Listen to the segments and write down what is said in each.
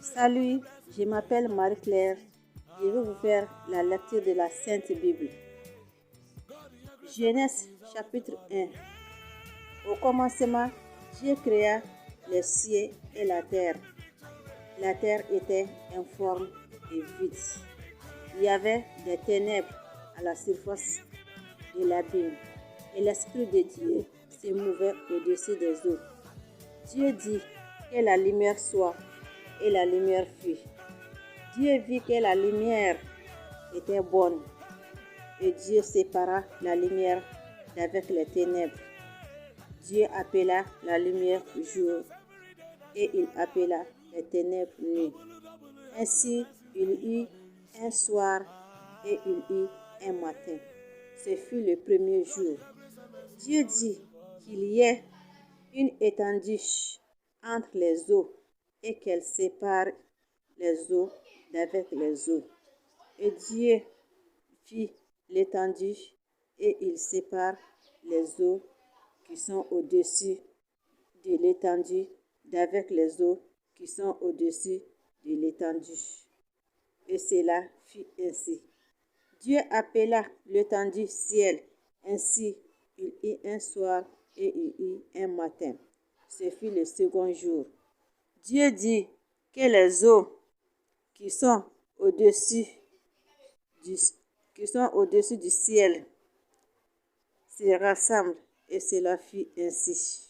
Salut, je m'appelle Marie-Claire. Je vais vous faire la lecture de la Sainte Bible. Genèse chapitre 1. Au commencement, Dieu créa les cieux et la terre. La terre était informe et vide. Il y avait des ténèbres à la surface de l'abîme et l'Esprit de Dieu se mouvait au-dessus des eaux. Dieu dit que la lumière soit et la lumière fut. Dieu vit que la lumière était bonne et Dieu sépara la lumière d'avec les ténèbres. Dieu appela la lumière jour et il appela les ténèbres nuit. Ainsi, il y eut un soir et il y eut un matin. Ce fut le premier jour. Dieu dit qu'il y ait une étendue entre les eaux et qu'elle sépare les eaux d'avec les eaux. Et Dieu fit l'étendue et il sépare les eaux qui sont au-dessus de l'étendue d'avec les eaux qui sont au-dessus de l'étendue. Et cela fit ainsi. Dieu appela l'étendue ciel. Ainsi, il y eut un soir et il y eut un matin. Ce fut le second jour. Dieu dit que les eaux qui sont au-dessus du ciel se rassemblent et cela fit ainsi.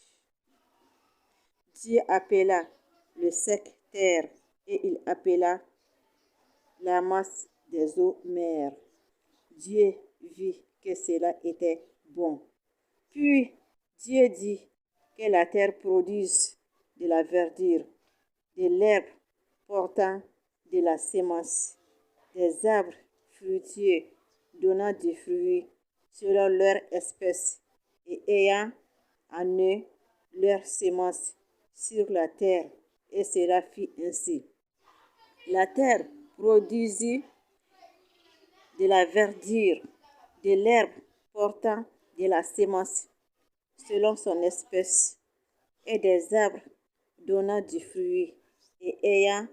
Dieu appela le sec terre et il appela la masse des eaux mer. Dieu vit que cela était bon. Puis Dieu dit que la terre produise de la verdure, de l'herbe portant de la semence, des arbres fruitiers donnant du fruit selon leur espèce et ayant en eux leur semence sur la terre. Et cela fit ainsi. La terre produisit de la verdure, de l'herbe portant de la semence selon son espèce, et des arbres donnant du fruit et ayant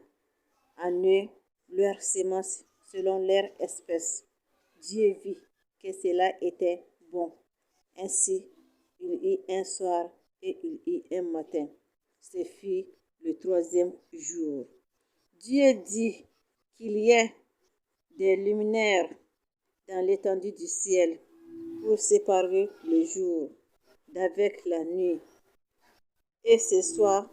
en eux leur semence selon leur espèce. Dieu vit que cela était bon. Ainsi, il y eut un soir et il y eut un matin. Ce fut le troisième jour. Dieu dit qu'il y ait des luminaires dans l'étendue du ciel pour séparer le jour d'avec la nuit. Et ce soir